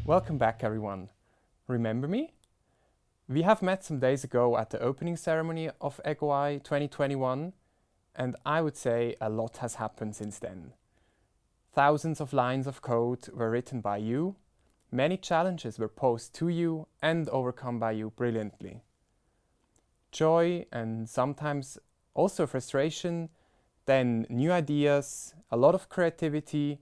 Welcome back, everyone. Remember me? We have met some days ago at the opening ceremony of EGOI 2021, and I would say a lot has happened since then. Thousands of lines of code were written by you, many challenges were posed to you and overcome by you brilliantly. Joy and sometimes also frustration, then new ideas, a lot of creativity,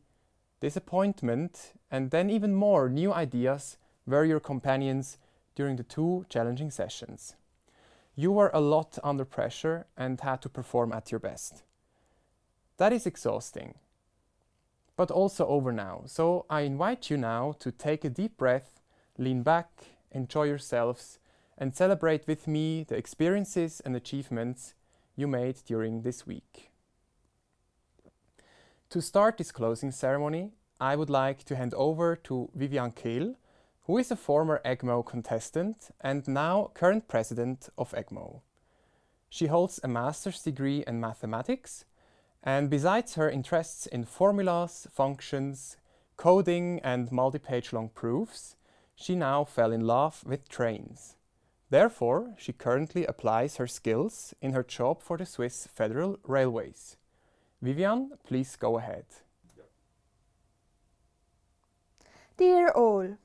disappointment, and then even more new ideas were your companions during the 2 challenging sessions. You were a lot under pressure and had to perform at your best. That is exhausting, but also over now. So I invite you now to take a deep breath, lean back, enjoy yourselves, and celebrate with me the experiences and achievements you made during this week. To start this closing ceremony, I would like to hand over to Vivian Kehl, who is a former EGMO contestant and now current president of EGMO. She holds a master's degree in mathematics, and besides her interests in formulas, functions, coding and multi-page long proofs, she now fell in love with trains. Therefore, she currently applies her skills in her job for the Swiss Federal Railways. Vivian, please go ahead. Dear all,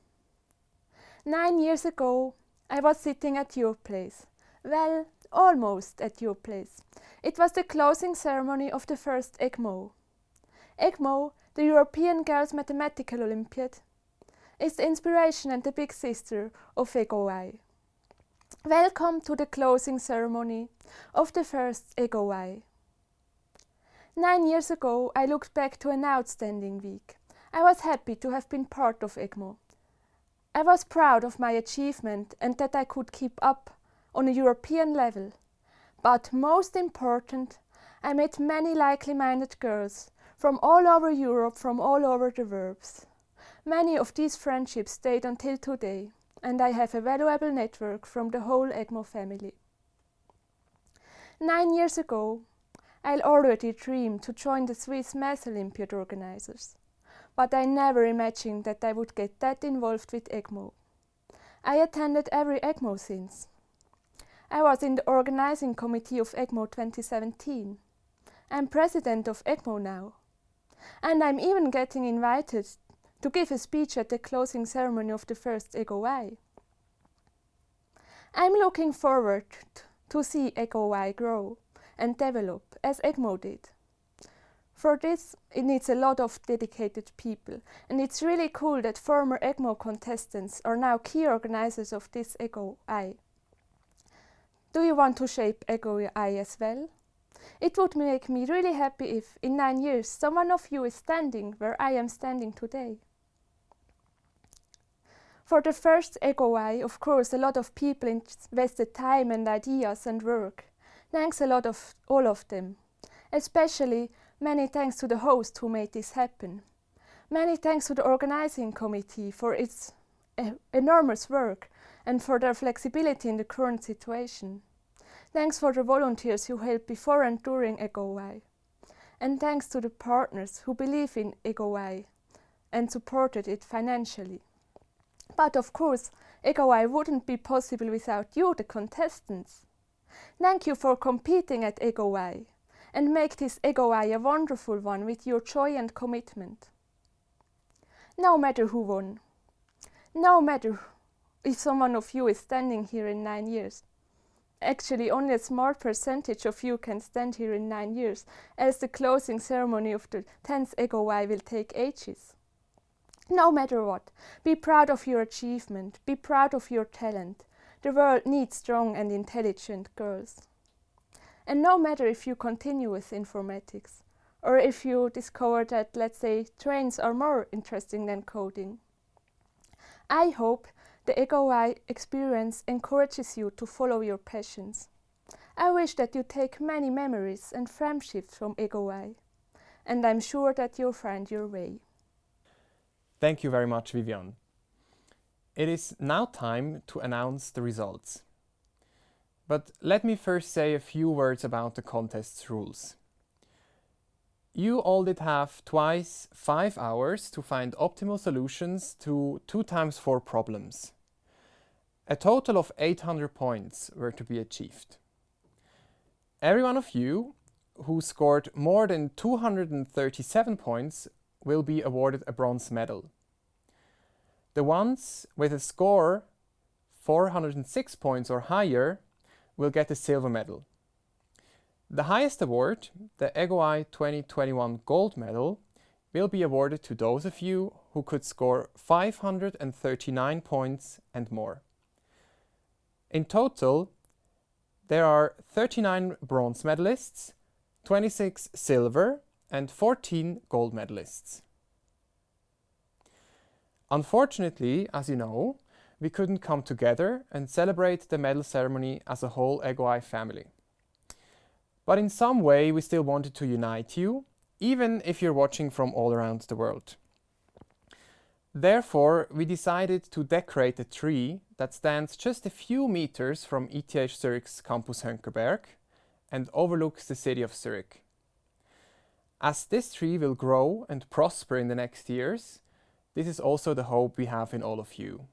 9 years ago I was sitting at your place. Well, almost at your place. It was the closing ceremony of the first EGMO. EGMO, the European Girls Mathematical Olympiad, is the inspiration and the big sister of EGOI. Welcome to the closing ceremony of the first EGOI. 9 years ago I looked back to an outstanding week. I was happy to have been part of EGMO. I was proud of my achievement and that I could keep up on a European level. But most important, I met many likely-minded girls from all over Europe, from all over the world. Many of these friendships stayed until today, and I have a valuable network from the whole EGMO family. 9 years ago, I already dreamed to join the Swiss Math Olympiad organizers, but I never imagined that I would get that involved with EGMO. I attended every EGMO since. I was in the organizing committee of EGMO 2017. I'm president of EGMO now. And I'm even getting invited to give a speech at the closing ceremony of the first EGOI. I'm looking forward to see EGOI grow and develop as EGMO did. For this, it needs a lot of dedicated people, and it's really cool that former EGMO contestants are now key organizers of this EGOI. Do you want to shape EGOI as well? It would make me really happy if, in 9 years, someone of you is standing where I am standing today. For the first EGOI, of course, a lot of people invested time and ideas and work. Thanks a lot of all of them. Especially many thanks to the host who made this happen. Many thanks to the organizing committee for its enormous work and for their flexibility in the current situation. Thanks for the volunteers who helped before and during EGOI. And thanks to the partners who believe in EGOI and supported it financially. But of course, EGOI wouldn't be possible without you, the contestants. Thank you for competing at EGOI and make this EGOI a wonderful one with your joy and commitment. No matter who won, no matter if someone of you is standing here in 9 years. Actually, only a small percentage of you can stand here in 9 years, as the closing ceremony of the 10th EGOI will take ages. No matter what, be proud of your achievement, be proud of your talent. The world needs strong and intelligent girls. And no matter if you continue with informatics, or if you discover that, let's say, trains are more interesting than coding. I hope the EGOI experience encourages you to follow your passions. I wish that you take many memories and friendships from EGOI, and I'm sure that you'll find your way. Thank you very much, Vivian. It is now time to announce the results. But let me first say a few words about the contest's rules. you all did have twice 5 hours to find optimal solutions to 2 times 4 problems. A total of 800 points were to be achieved. Every one of you who scored more than 237 points will be awarded a bronze medal. The ones with a score 406 points or higher will get a silver medal. The highest award, the EGO-I 2021 Gold Medal, will be awarded to those of you who could score 539 points and more. In total, there are 39 bronze medalists, 26 silver and 14 gold medalists. Unfortunately, as you know, we couldn't come together and celebrate the medal ceremony as a whole EGO-I family. But in some way, we still wanted to unite you, even if you're watching from all around the world. Therefore, we decided to decorate a tree that stands just a few meters from ETH Zurich's campus Hönckerberg and overlooks the city of Zurich. As this tree will grow and prosper in the next years, this is also the hope we have in all of you.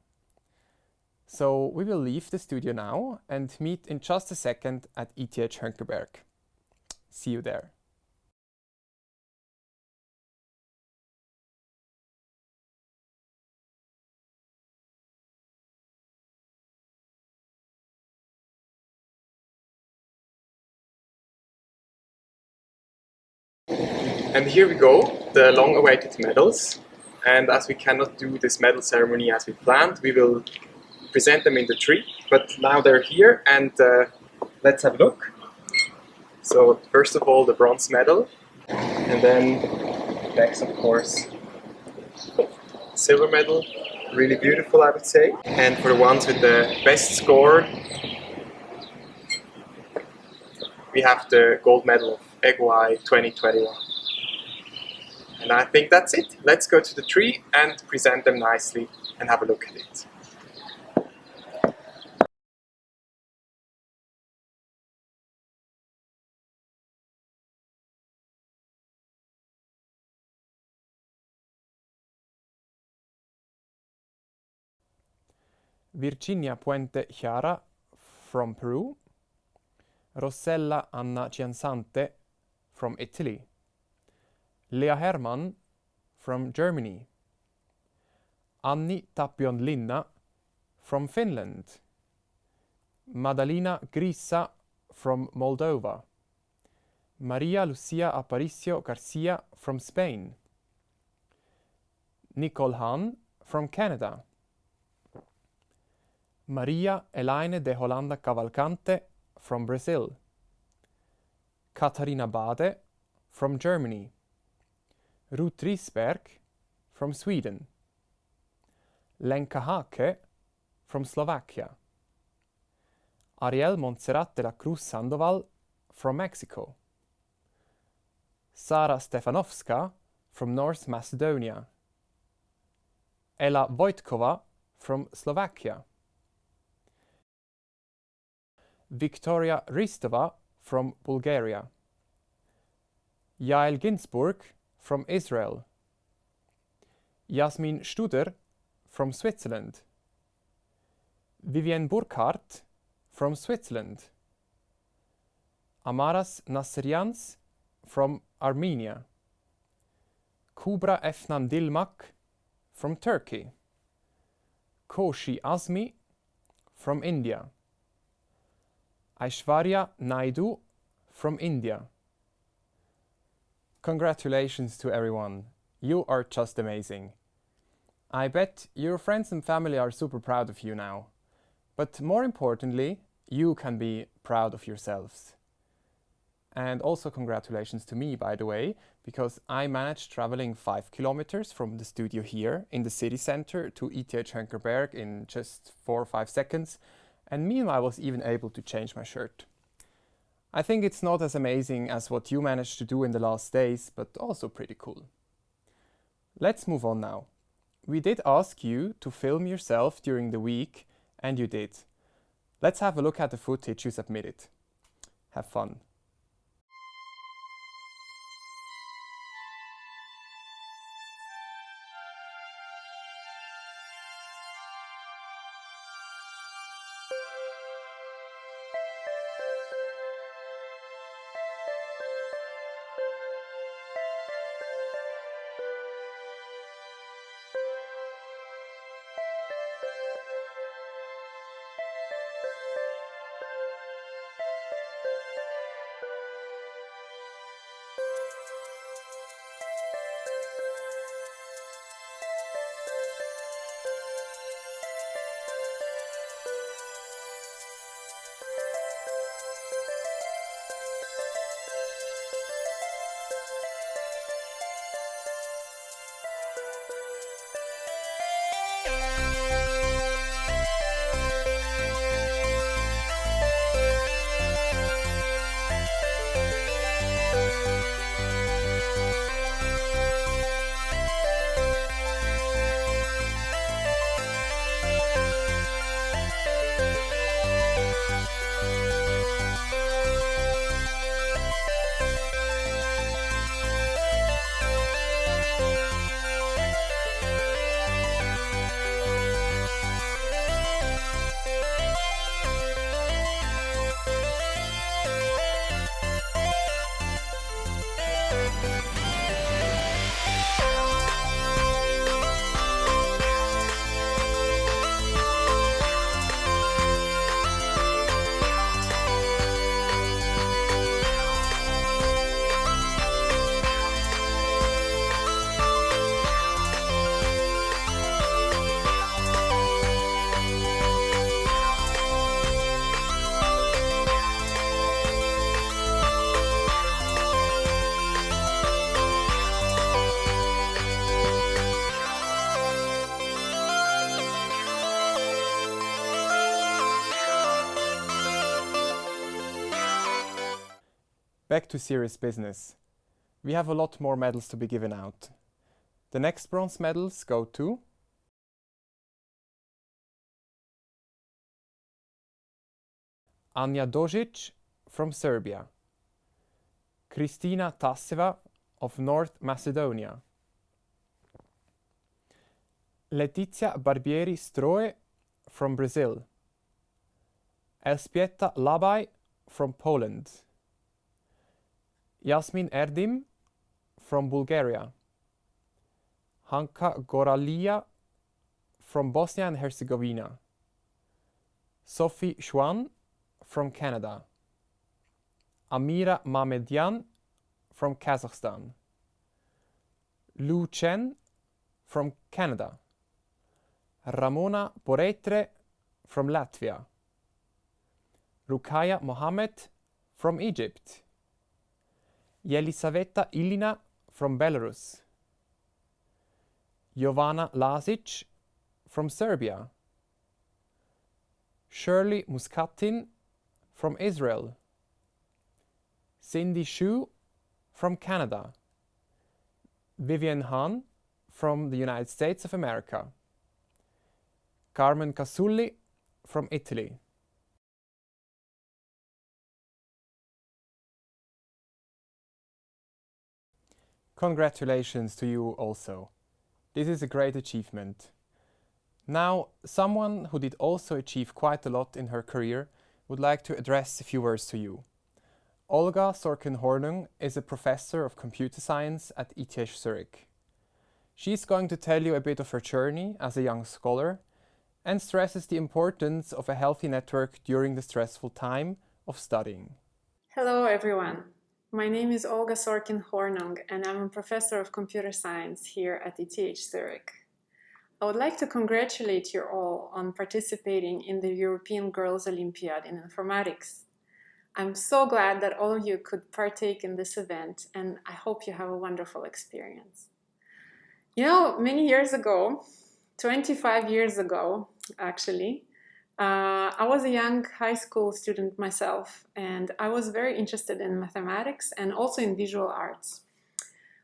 So we will leave the studio now and meet in just a second at ETH Hönckerberg. See you there. And here we go, the long-awaited medals. And as we cannot do this medal ceremony as we planned, we will present them in the tree. But now they're here, and let's have a look. So first of all, the bronze medal, and then next, of course, silver medal. Really beautiful, I would say. And for the ones with the best score, we have the gold medal of EGO-I 2021. And I think that's it. Let's go to the tree and present them nicely and have a look at it. Virginia Puente Chiara from Peru, Rossella Anna Ciansante from Italy, Lea Hermann from Germany, Anni Tapion Linna from Finland, Madalina Grissa from Moldova, Maria Lucia Aparicio Garcia from Spain, Nicole Hahn from Canada, Maria Elaine de Holanda Cavalcante from Brazil, Katharina Bade from Germany, Ruth Risberg from Sweden, Lenka Hake from Slovakia, Ariel Montserrat de la Cruz Sandoval from Mexico, Sara Stefanovska from North Macedonia, Ela Vojtkova from Slovakia, Victoria Ristova from Bulgaria, Yael Ginsburg from Israel, Jasmin Studer from Switzerland, Vivienne Burkhardt from Switzerland, Amaras Nasserians from Armenia, Kubra Efnan Dilmak from Turkey, Koshi Azmi from India, Aishwarya Naidu from India. Congratulations to everyone. You are just amazing. I bet your friends and family are super proud of you now. But more importantly, you can be proud of yourselves. And also congratulations to me, by the way, because I managed traveling 5 kilometers from the studio here in the city center to ETH Hönckerberg in just 4 or 5 seconds. And meanwhile, I was even able to change my shirt. I think it's not as amazing as what you managed to do in the last days, but also pretty cool. Let's move on now. We did ask you to film yourself during the week, and you did. Let's have a look at the footage you submitted. Have fun. Back to serious business. We have a lot more medals to be given out. The next bronze medals go to Anja Dožić from Serbia, Kristina Taseva of North Macedonia, Letizia Barbieri Stroe from Brazil, Elspieta Labai from Poland, Yasmin Erdim from Bulgaria, Hanka Goralia from Bosnia and Herzegovina, Sophie Schwan from Canada, Amira Mamedyan from Kazakhstan, Lu Chen from Canada, Ramona Poretre from Latvia, Rukaya Mohammed from Egypt, Jelisaveta Ilina from Belarus, Jovana Lazic from Serbia, Shirley Muskatin from Israel, Cindy Shu from Canada, Vivian Han from the United States of America, Carmen Casulli from Italy. Congratulations to you also. This is a great achievement. Now, someone who did also achieve quite a lot in her career would like to address a few words to you. Olga Sorkin-Hornung is a professor of computer science at ETH Zurich. She's going to tell you a bit of her journey as a young scholar and stresses the importance of a healthy network during the stressful time of studying. Hello everyone. My name is Olga Sorkin-Hornung and I'm a professor of computer science here at ETH Zurich. I would like to congratulate you all on participating in the European Girls Olympiad in Informatics. I'm so glad that all of you could partake in this event and I hope you have a wonderful experience. You know, many years ago, 25 years ago actually, I was a young high school student myself and I was very interested in mathematics and also in visual arts.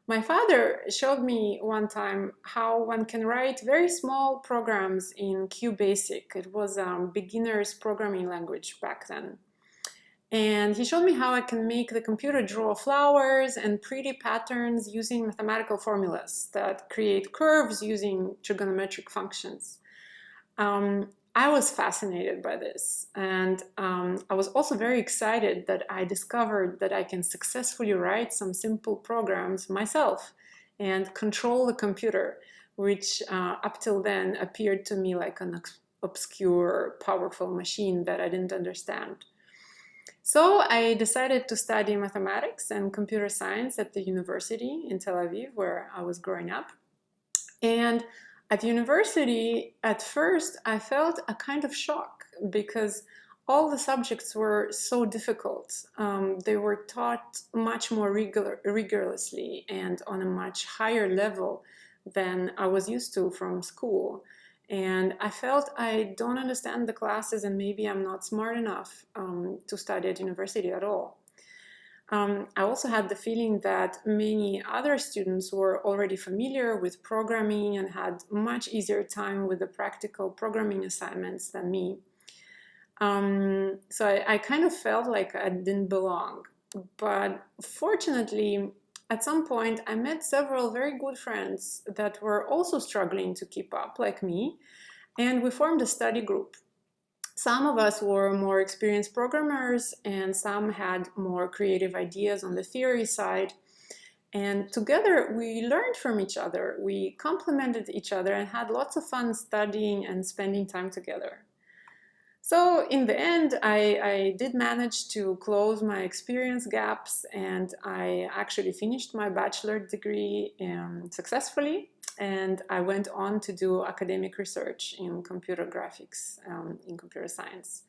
My father showed me one time how one can write very small programs in QBasic. It was a beginner's programming language back then. And he showed me how I can make the computer draw flowers and pretty patterns using mathematical formulas that create curves using trigonometric functions. I was fascinated by this, and I was also very excited that I discovered that I can successfully write some simple programs myself and control the computer, which up till then appeared to me like an obscure, powerful machine that I didn't understand. So I decided to study mathematics and computer science at the university in Tel Aviv, where I was growing up. And at university, at first, I felt a kind of shock because all the subjects were so difficult. They were taught much more rigorously and on a much higher level than I was used to from school. And I felt I don't understand the classes and maybe I'm not smart enough to study at university at all. I also had the feeling that many other students were already familiar with programming and had much easier time with the practical programming assignments than me. So I kind of felt like I didn't belong. But fortunately, at some point, I met several very good friends that were also struggling to keep up like me, and we formed a study group. Some of us were more experienced programmers and some had more creative ideas on the theory side. And together we learned from each other, we complemented each other and had lots of fun studying and spending time together. So in the end, I did manage to close my experience gaps and I actually finished my bachelor degree successfully. And I went on to do academic research in computer graphics, in computer science.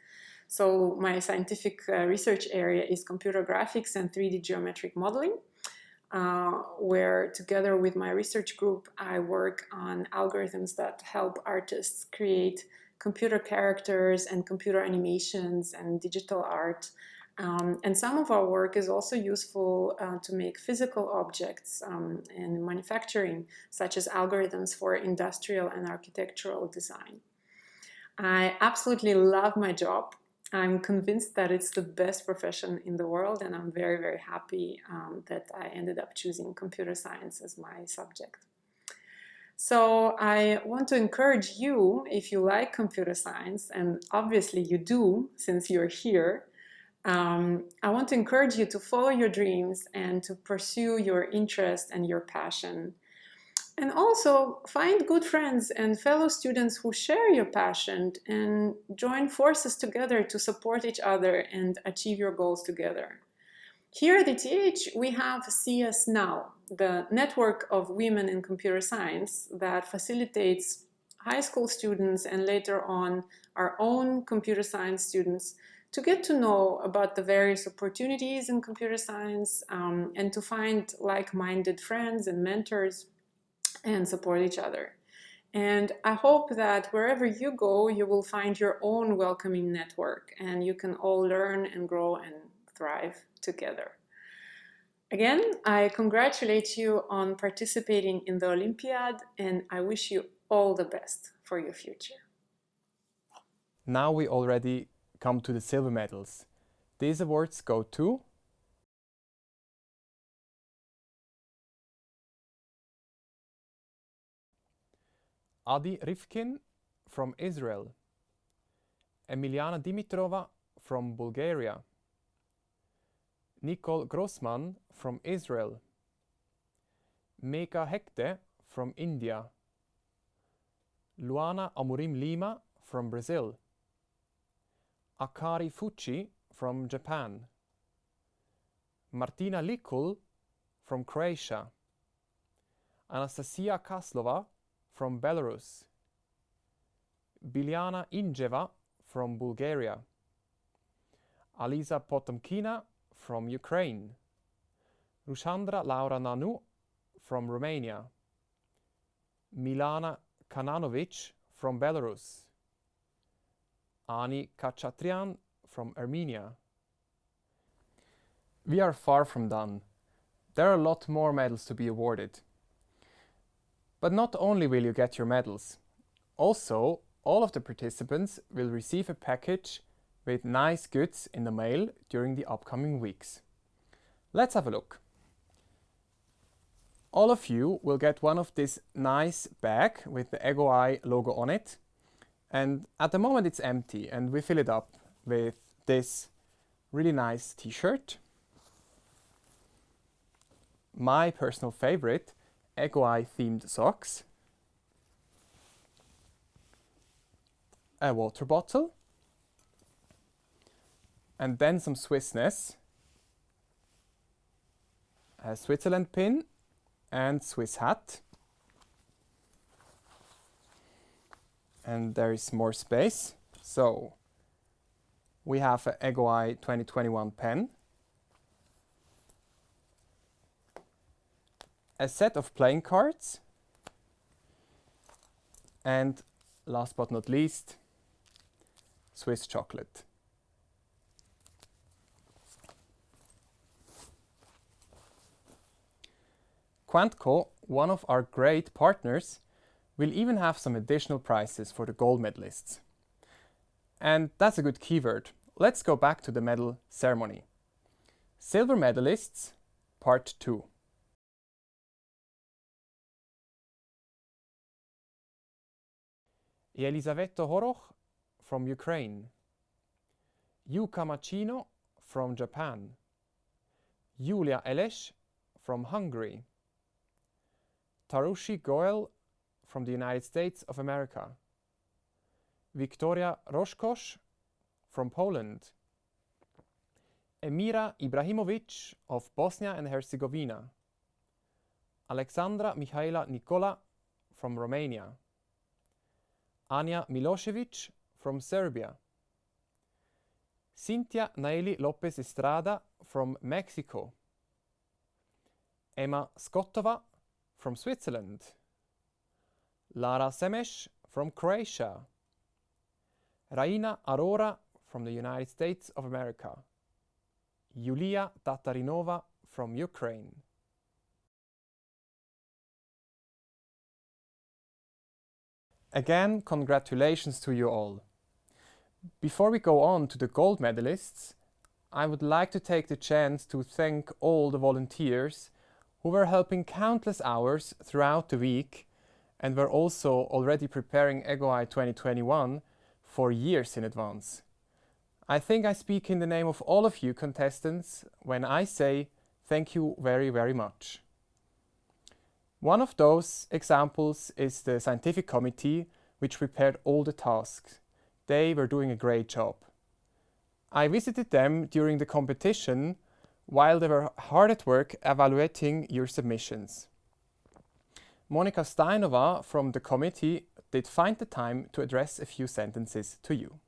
So my scientific research area is computer graphics and 3D geometric modeling, where together with my research group, I work on algorithms that help artists create computer characters and computer animations and digital art And some of our work is also useful to make physical objects in manufacturing, such as algorithms for industrial and architectural design. I absolutely love my job. I'm convinced that it's the best profession in the world, and I'm very, very happy that I ended up choosing computer science as my subject. So I want to encourage you, if you like computer science, and obviously you do since you're here, I want to encourage you to follow your dreams and to pursue your interest and your passion. And also find good friends and fellow students who share your passion and join forces together to support each other and achieve your goals together. Here at ETH, we have CS Now, the network of women in computer science that facilitates high school students and later on our own computer science students to get to know about the various opportunities in computer science and to find like-minded friends and mentors and support each other. And I hope that wherever you go, you will find your own welcoming network and you can all learn and grow and thrive together. Again, I congratulate you on participating in the Olympiad and I wish you all the best for your future. Now we already come to the silver medals. These awards go to Adi Rifkin from Israel, Emiliana Dimitrova from Bulgaria, Nicole Grossman from Israel, Meka Hekte from India, Luana Amorim Lima from Brazil, Akari Fucci from Japan, Martina Likul from Croatia, Anastasia Kaslova from Belarus, Biljana Injeva from Bulgaria, Aliza Potomkina from Ukraine, Rushandra Laura Nanu from Romania, Milana Kananovic from Belarus, Ani Kachatrian from Armenia. We are far from done. There are a lot more medals to be awarded. But not only will you get your medals, also all of the participants will receive a package with nice goods in the mail during the upcoming weeks. Let's have a look. All of you will get one of this nice bag with the EGO-I logo on it. And at the moment it's empty and we fill it up with this really nice t-shirt. My personal favorite, EGO-I themed socks, a water bottle, and then some Swissness, a Switzerland pin and Swiss hat. And there is more space. So we have a EGO-I 2021 pen, a set of playing cards, and last but not least, Swiss chocolate. Quantco, one of our great partners, will even have some additional prizes for the gold medalists. And that's a good keyword. Let's go back to the medal ceremony. Silver medalists, part 2. Yelisaveto Horoch from Ukraine, Yuka Machino from Japan, Julia Elesh from Hungary, Tarushi Goel from the United States of America, Victoria Roshkosh from Poland, Emira Ibrahimovic of Bosnia and Herzegovina, Alexandra Mihaela Nicola from Romania, Anja Milosevic from Serbia, Cynthia Naeli Lopez Estrada from Mexico, Emma Skotova from Switzerland, Lara Semesh from Croatia, Raina Aurora from the United States of America, Yulia Tatarinova from Ukraine. Again, congratulations to you all. Before we go on to the gold medalists, I would like to take the chance to thank all the volunteers who were helping countless hours throughout the week and were also already preparing EGOI 2021 for years in advance. I think I speak in the name of all of you contestants when I say thank you very, very much. One of those examples is the scientific committee, which prepared all the tasks. They were doing a great job. I visited them during the competition while they were hard at work evaluating your submissions. Monika Steinova from the committee did find the time to address a few sentences to you.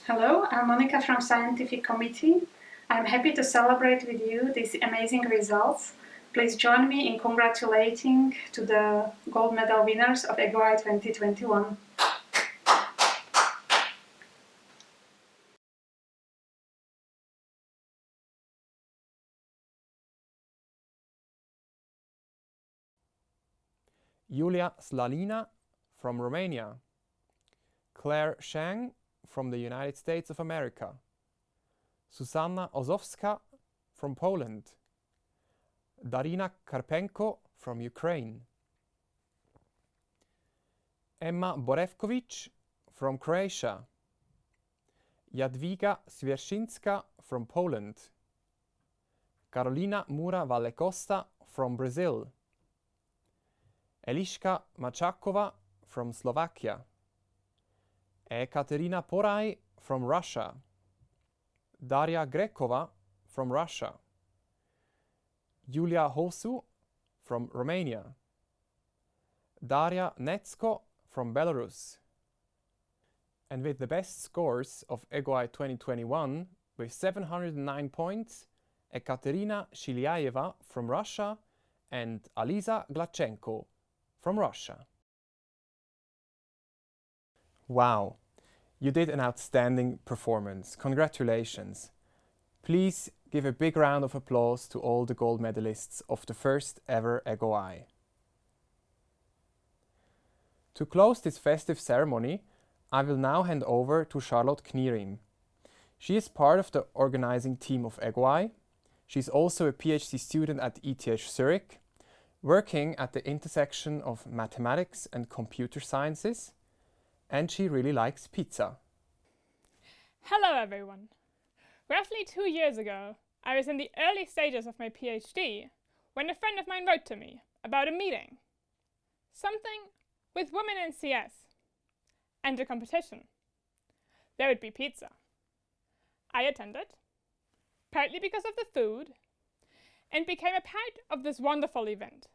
Hello, I'm Monika from Scientific Committee. I'm happy to celebrate with you these amazing results. Please join me in congratulating to the gold medal winners of EGOI 2021. Julia Slalina from Romania, Claire Shang from the United States of America, Susanna Ozowska from Poland, Darina Karpenko from Ukraine, Emma Borevkovic from Croatia, Jadwiga Swierzynska from Poland, Carolina Mura Valle Costa from Brazil, Eliška Machakova from Slovakia, Ekaterina Porai from Russia, Daria Grekova from Russia, Julia Hosu from Romania, Daria Netsko from Belarus. And with the best scores of EGOI 2021 with 709 points, Ekaterina Shiliayeva from Russia and Aliza Glachenko from Russia. Wow, you did an outstanding performance. Congratulations. Please give a big round of applause to all the gold medalists of the first ever EGOI. To close this festive ceremony, I will now hand over to Charlotte Knierim. She is part of the organizing team of EGOI. She's also a PhD student at ETH Zurich, working at the intersection of mathematics and computer sciences, and she really likes pizza. Hello everyone! Roughly 2 years ago, I was in the early stages of my PhD when a friend of mine wrote to me about a meeting. Something with women in CS and a competition. There would be pizza. I attended, partly because of the food, and became a part of this wonderful event.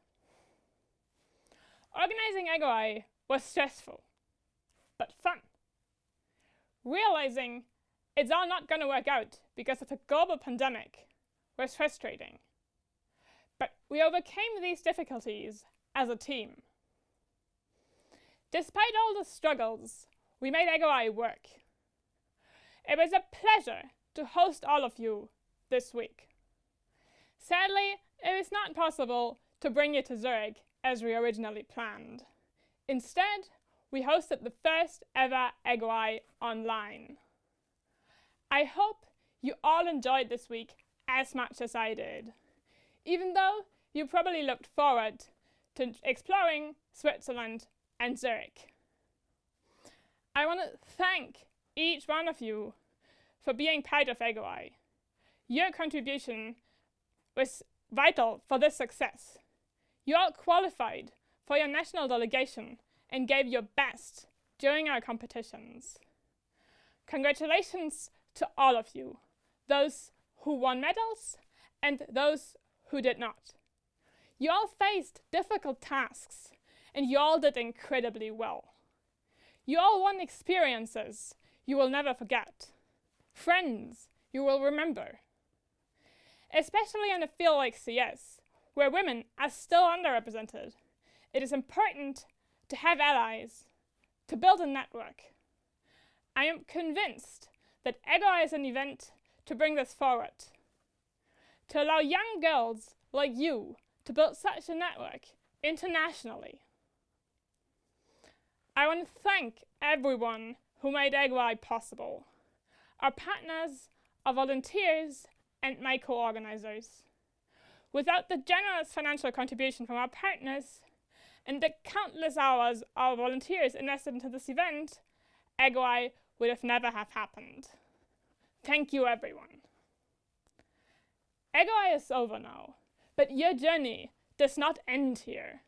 Organizing EGOI was stressful, but fun. Realizing it's all not going to work out because of a global pandemic was frustrating. But we overcame these difficulties as a team. Despite all the struggles, we made EGOI work. It was a pleasure to host all of you this week. Sadly, it was not possible to bring you to Zurich as we originally planned. Instead, we hosted the first ever EGOI online. I hope you all enjoyed this week as much as I did, even though you probably looked forward to exploring Switzerland and Zurich. I want to thank each one of you for being part of EGOI. Your contribution was vital for this success. You all qualified for your national delegation and gave your best during our competitions. Congratulations to all of you, those who won medals and those who did not. You all faced difficult tasks and you all did incredibly well. You all won experiences you will never forget, friends you will remember. Especially in a field like CS, where women are still underrepresented, it is important to have allies, to build a network. I am convinced that EGOI is an event to bring this forward, to allow young girls like you to build such a network internationally. I want to thank everyone who made EGOI possible, our partners, our volunteers, and my co-organizers. Without the generous financial contribution from our partners and the countless hours our volunteers invested into this event, EGOI would have never have happened. Thank you, everyone. EGOI is over now, but your journey does not end here.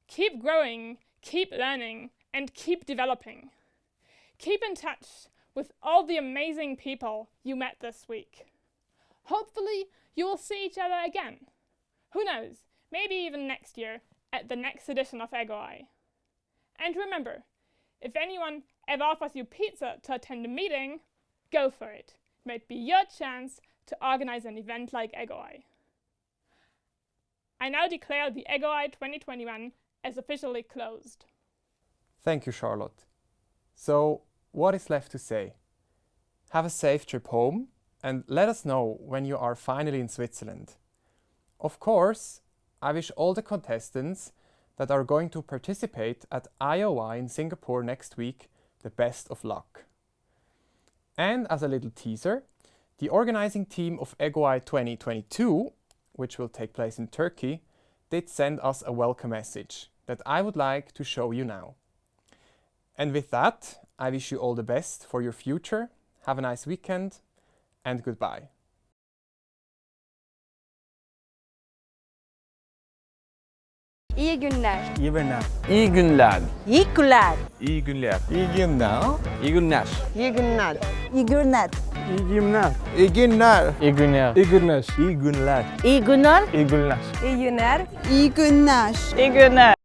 Keep growing, keep learning, and keep developing. Keep in touch with all the amazing people you met this week. Hopefully, you will see each other again. Who knows, maybe even next year at the next edition of EGOI. And remember, if anyone ever offers you pizza to attend a meeting, go for it. It might be your chance to organize an event like EGOI. I now declare the EGOI 2021 as officially closed. Thank you, Charlotte. So, what is left to say? Have a safe trip home and let us know when you are finally in Switzerland. Of course, I wish all the contestants that are going to participate at IOI in Singapore next week the best of luck. And as a little teaser, the organizing team of EGOI 2022, which will take place in Turkey, did send us a welcome message that I would like to show you now. And with that, I wish you all the best for your future. Have a nice weekend and goodbye. İyi günler. İyi günler. İyi günler. İyi günler. İyi günler. İyi günler. İyi günler. İyi günler. İyi İyi günler. günler. İyi günler. İyi günler. İyi günler. İyi günler. İyi günler. İyi günler. İyi günler. İyi günler. İyi günler.